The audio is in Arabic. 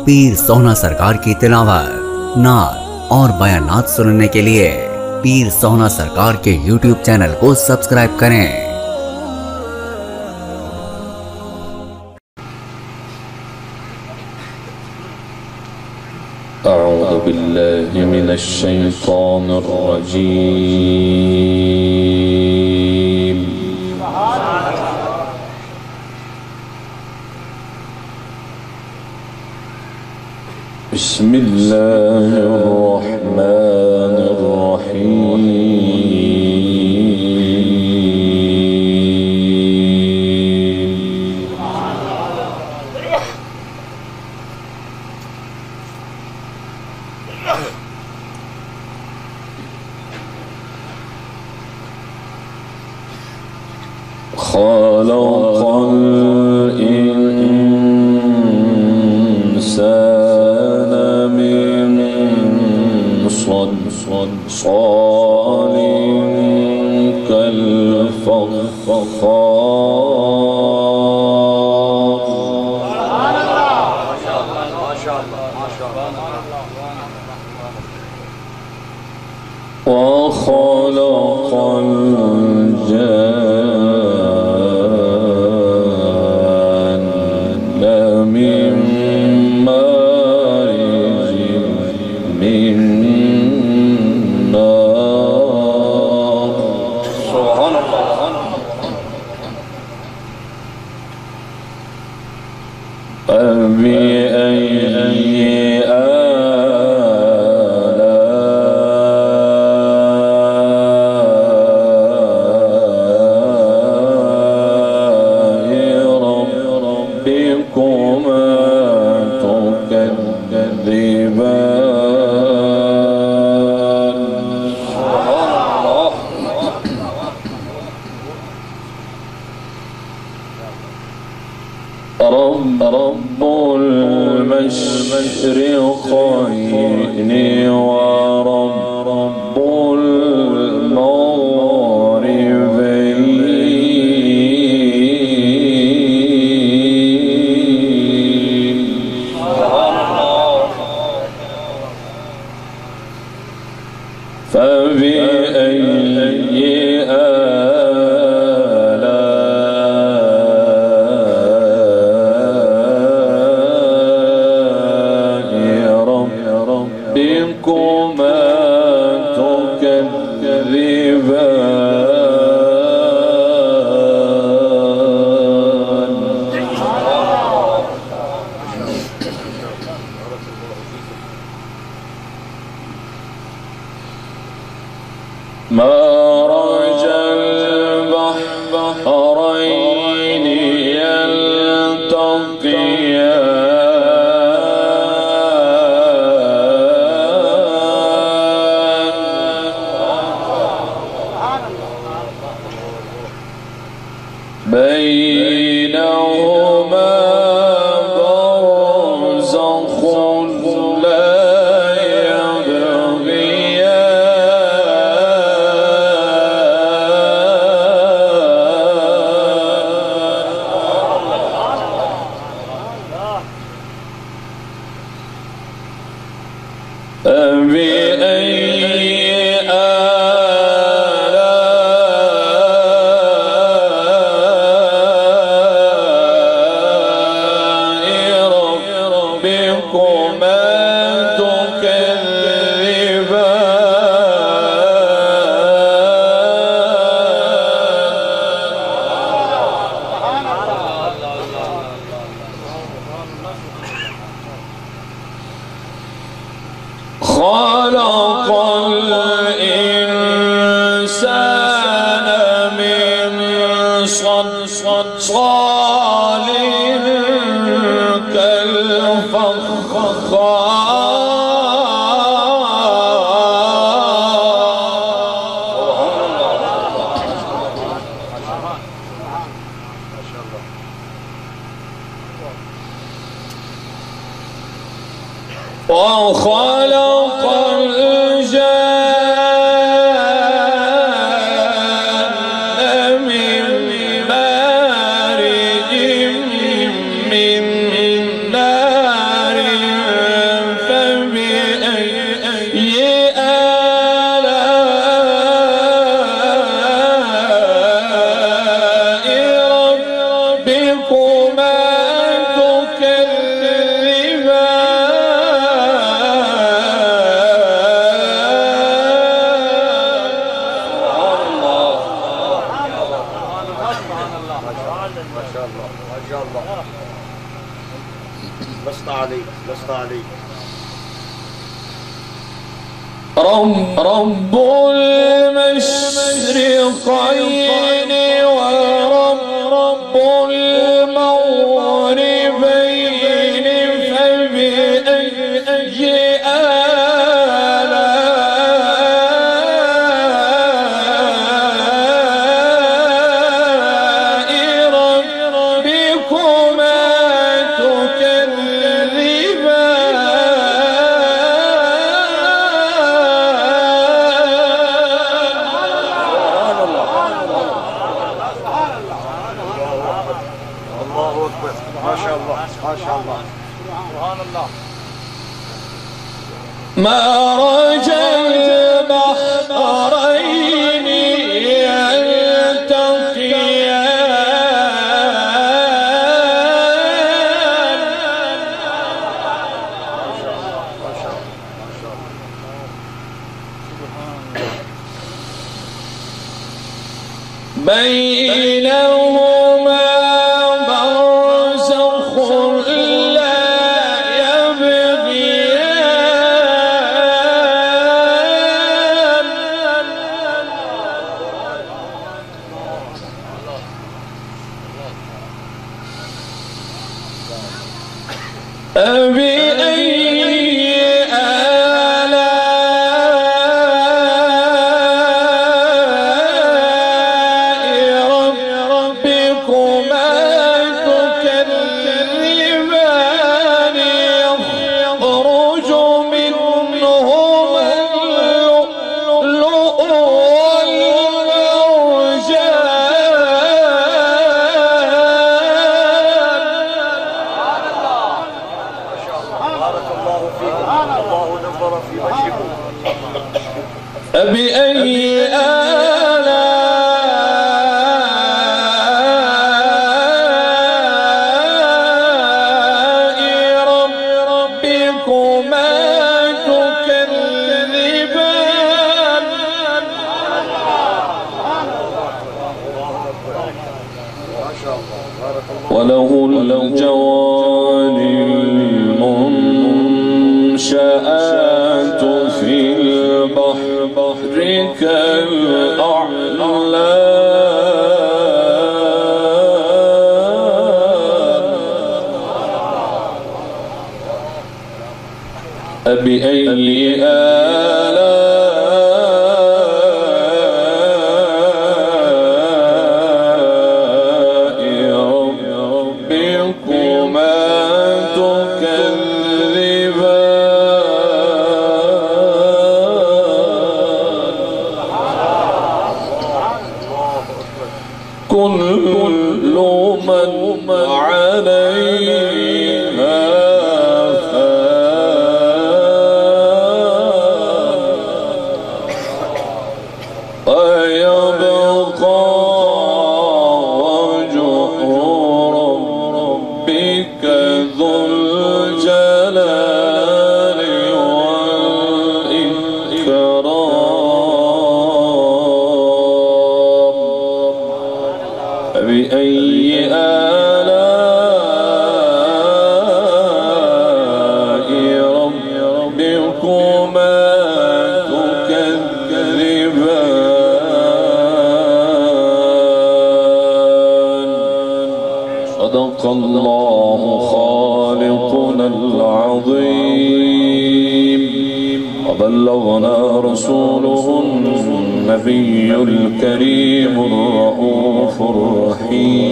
पीर सोहना सरकार की तिलावत, नात और बयानात सुनने के लिए पीर सोहना सरकार के YouTube चैनल को सब्सक्राइब करें। أعوذ بالله من الشيطان الرجيم بسم الله الرحمن الرحيم خلق الإنسان من صلصال كالفخار وخلق الجان من مارج من نار سبحان الله فبأي رب المشرقين ورب المغربين فبأي ربكما تكذبان مرج البحرين يلتقيان بينهما برزخ لا يبغيان فبأي ربكما تكذبان خلق الإنسان من صلصال كالفخار وخلق الجان من مارج من لست عليك لست عليك. رب المشرقين ورب المغربين فبأي آلاء ربكما ما شاء الله ما شاء الله سبحان الله. مرج البحرين يلتقيان بينهما برزخ لا يبغيان فبأي آلاء ربكما تكذبان يخرج منهما اللؤلؤ والمرجان. بارك الله فيكم. الله نظر في وجهكم. فبأي آلاء ربكما تكذبان ما شاء الله بارك الله. وله الجوار المنشآت في البحر كالأعلام. فبأي آلاء ربكما تكذبان كل من عليها ويبقى وجه ربك ذو الجلال والإكرام. فبأي آلاء ربكما تكذبان. صدق الله خالقنا العظيم وبلغنا رسوله النبي الكريم الرؤوف الرحيم.